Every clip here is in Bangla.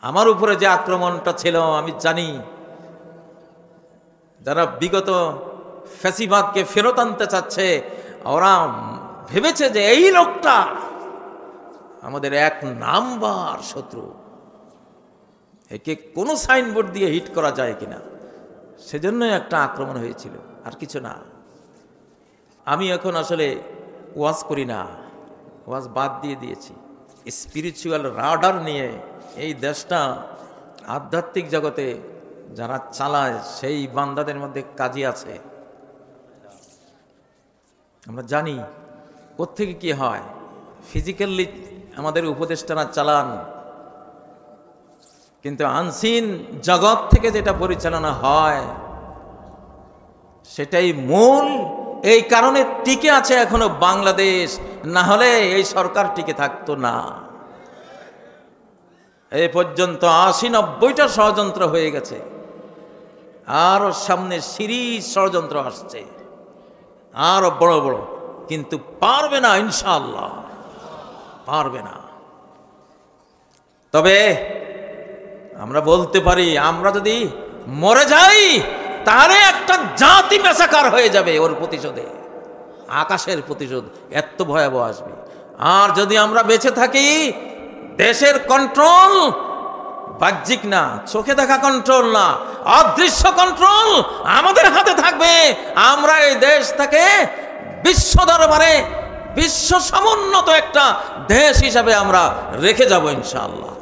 আমার উপরে যে আক্রমণটা ছিল আমি জানি, যারা বিগত ফ্যাসিবাদকে ফেরত আনতে চাচ্ছে ওরা ভেবেছে যে এই লোকটা আমাদের 1 নাম্বার শত্রু, একে কোনো সাইনবোর্ড দিয়ে হিট করা যায় কিনা, সেজন্য একটা আক্রমণ হয়েছিল, আর কিছু না। আমি এখন আসলে ওয়াজ করি না, ওয়াজ বাদ দিয়ে দিয়েছি। স্পিরিচুয়াল রাডার নিয়ে এই দেশটা আধ্যাত্মিক জগতে যারা চালায় সেই বান্দাদের মধ্যে কাজী আছে। আমরা জানি কোত্থেকে কি হয়। ফিজিক্যালি আমাদের উপদেষ্টারা চালান, কিন্তু আনসিন জগৎ থেকে যেটা পরিচালনা হয় সেটাই মূল। এই কারণে টিকে আছে এখনো বাংলাদেশ, না হলে এই সরকার টিকে থাকতো না। এই পর্যন্ত 80-90টা ষড়যন্ত্র হয়ে গেছে, আরো সামনে সিরিজ ষড়যন্ত্র আসছে, আরো বড় বড়, কিন্তু পারবে না, ইনশাআল্লাহ পারবে না। তবে আমরা বলতে পারি, আমরা যদি মরে যাই তাহলে একটা জাতি মেসাকার হয়ে যাবে ওর প্রতিশোধে, আকাশের প্রতিশোধ এত ভয়াবহ আসবে। আর যদি আমরা বেঁচে থাকি, দেশের কন্ট্রোল বাহ্যিক না, চোখে দেখা কন্ট্রোল না, অদৃশ্য কন্ট্রোল আমাদের হাতে থাকবে। আমরা এই দেশটাকে বিশ্ব দরবারে বিশ্ব সমুন্নত একটা দেশ হিসাবে আমরা রেখে যাব ইনশাআল্লাহ।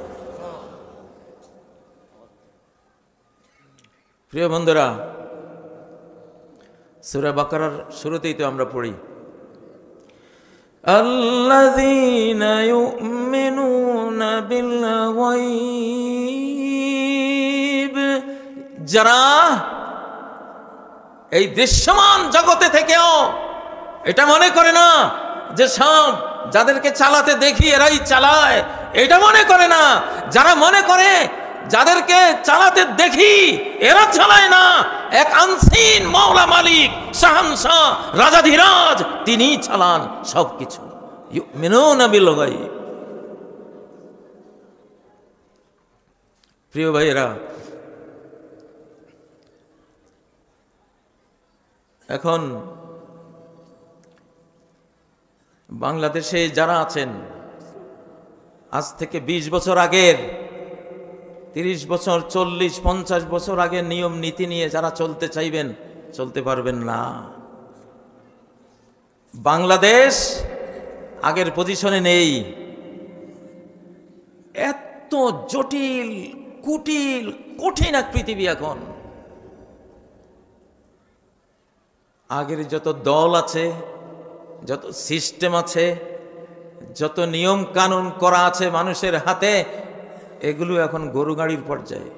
প্রিয় বন্ধুরা, সূরা বাকারার শুরুতেই তো আমরা পড়ি, আল্লাযীনা ইউমিনুনা বিল গায়ব, যারা এই দৃশ্যমান জগতে থেকেও এটা মনে করে না যে সব যাদেরকে চালাতে দেখি এরাই চালায়, এটা মনে করে না। যারা মনে করে যাদেরকে চালাতে দেখি এরা চালায় না, এক আনসিন মাওলা মালিক শাহানশাহ রাজাধিরাজ তিনিই চালান সবকিছু। ইউমিনুনা বিল গায়ব। প্রিয় ভাইয়েরা, এখন বাংলাদেশে যারা আছেন, আজ থেকে 20 বছর আগের, 30 বছর, 40, 50 বছর আগের নিয়ম নীতি নিয়ে যারা চলতে চাইবেন চলতে পারবেন না। বাংলাদেশ আগের পজিশনে নেই। এত জটিল, কুটিল, কঠিন এক পৃথিবী এখন। আগের যত দল আছে, যত সিস্টেম আছে, যত নিয়ম কানুন করা আছে মানুষের হাতে, এগুলো এখন গরু গাড়ির পর্যায়ে।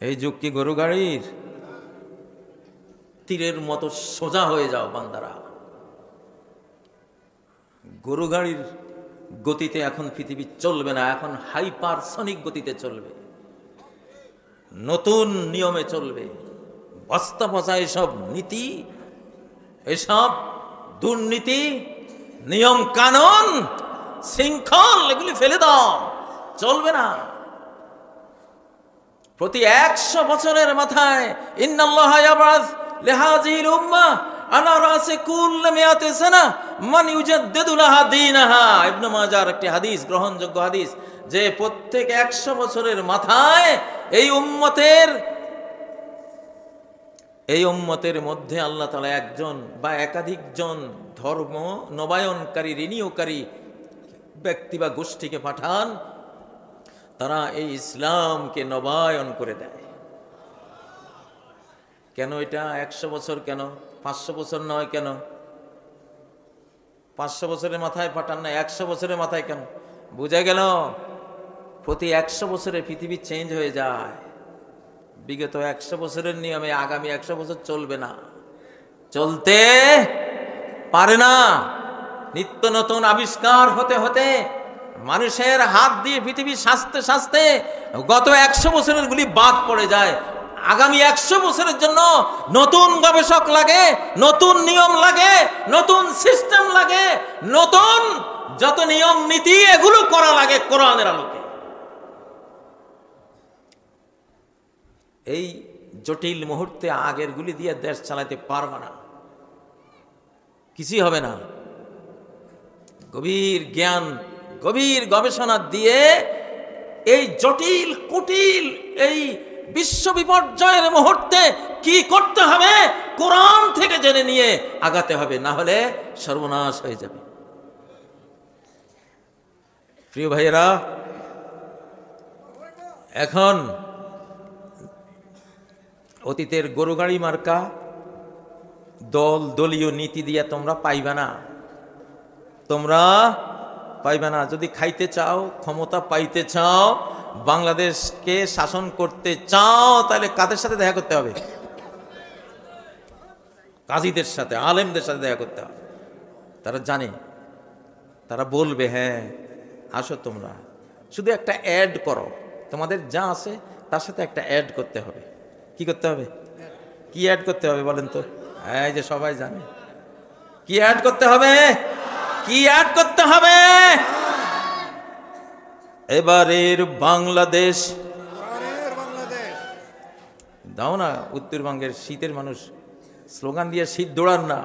এই যুগ কি গরু গাড়ির? তীরের মতো সোজা হয়ে যাও বান্দারা। গরু গাড়ির গতিতে এখন পৃথিবী চলবে না, এখন হাইপারসনিক গতিতে চলবে, নতুন নিয়মে চলবে। বস্তা পচা এসব নীতি, এসব দুর্নীতি, নিয়ম কানুন, শৃঙ্খল, এগুলি ফেলে দাও, চলবে না। প্রতি 100 বছরের মাথায় ইন্নাল্লাহা ইয়াবআস লিহাযিহিল উম্মাহ আলা রাসি কুল্লি মিয়াতি সানা মান ইউজাদ্দিদু লাহা দীনাহা। ইবনে মাজাহর একটি হাদিস, গ্রহণযোগ্য হাদিস, যে প্রত্যেক 100 বছরের মাথায় এই উম্মতের মধ্যে আল্লাহ তাআলা একজন বা একাধিক জন ধর্ম নবায়নকারী, রিনিউকারী ব্যক্তি বা গোষ্ঠীকে পাঠান, তারা এই ইসলামকে নবায়ন করে দেয়। কেন এটা 100 বছর, কেন 500 বছর নয়? কেন 500 বছরের মাথায় পাঠান না, 100 বছরের মাথায় কেন? বুঝা গেল, প্রতি 100 বছরে পৃথিবী চেঞ্জ হয়ে যায়। বিগত 100 বছরের নিয়মে আগামী 100 বছর চলবে না, চলতে পারে না। নিত্য নতুন আবিষ্কার হতে হতে মানুষের হাত দিয়ে পৃথিবী সাজতে সাজতে গত 100 বছরের গুলি বাদ পড়ে যায়। আগামী 100 বছরের জন্য নতুন গবেষক লাগে, নতুন নিয়ম লাগে, নতুন সিস্টেম লাগে, নতুন যত নিয়ম নীতি এগুলো করা লাগে কোরআনের আলোকে। এই জটিল মুহূর্তে আগের গুলি দিয়ে দেশ চালাতে পারবে না, কিছুই হবে না। গভীর জ্ঞান, গভীর গবেষণা দিয়ে এই জটিল কুটিল এই বিশ্ব বিপর্যয়ের মুহূর্তে কি করতে হবে কোরআন থেকে জেনে নিয়ে আগাতে হবে, না হলে সর্বনাশ হয়ে যাবে। প্রিয় ভাইয়েরা, এখন অতীতের গরু গাড়ি মার্কা দলীয় নীতি দিয়ে তোমরা পাইবে না, তোমরা পাইবে না। যদি খাইতে চাও, ক্ষমতা পাইতে চাও, বাংলাদেশকে শাসন করতে চাও, তাহলে কাদের সাথে দেখা করতে হবে? কাজীদের সাথে, আলেমদের সাথে দেখা করতে হবে। তারা জানে, তারা বলবে হ্যাঁ আসো তোমরা, শুধু একটা অ্যাড করো, তোমাদের যা আছে তার সাথে একটা অ্যাড করতে হবে। কি করতে হবে? কি অ্যাড করতে হবে বলেন তো? এই যে সবাই জানে কি অ্যাড করতে হবে, কি অ্যাড করতে হবে। এবারের বাংলাদেশ দাও না, উত্তরবঙ্গের শীতের মানুষ স্লোগান দিয়ে শীত দৌড়ান না।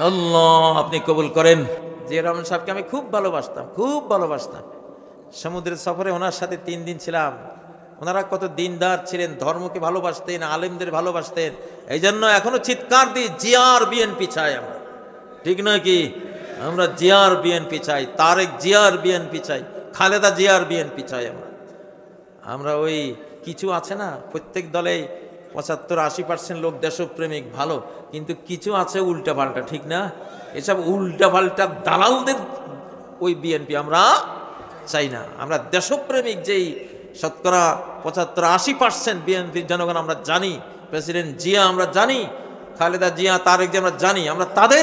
আল্লাহ আপনি কবুল করেন। জিয়া রহমান সাহেবকে আমি খুব ভালোবাসতাম, খুব ভালোবাসতাম। সমুদ্রের সফরে ওনার সাথে 3 দিন ছিলাম। ওনারা কত দিনদার ছিলেন, ধর্মকে ভালোবাসতেন, আলেমদের ভালোবাসতেন। এই জন্য এখনো চিৎকার দিই জিয়ার বিএনপি চাই আমরা, ঠিক নয় কি? আমরা জিয়ার বিএনপি চাই, তারেক জিয়ার বিএনপি চাই, খালেদা জিয়ার বিএনপি চাই। আমরা ওই কিছু আছে না, প্রত্যেক দলে 75-80% লোক দেশপ্রেমিক ভালো, কিন্তু কিছু আছে উল্টা পাল্টা, ঠিক না? এসব উল্টা পাল্টা দালালদের ওই বিএনপি আমরা চাই না। আমরা দেশপ্রেমিক যেই শতকরা 75-80% বিএনপির জনগণ আমরা জানি, প্রেসিডেন্ট জিয়া আমরা জানি, খালেদা জিয়া, তারেক জিয়া আমরা জানি, আমরা তাদের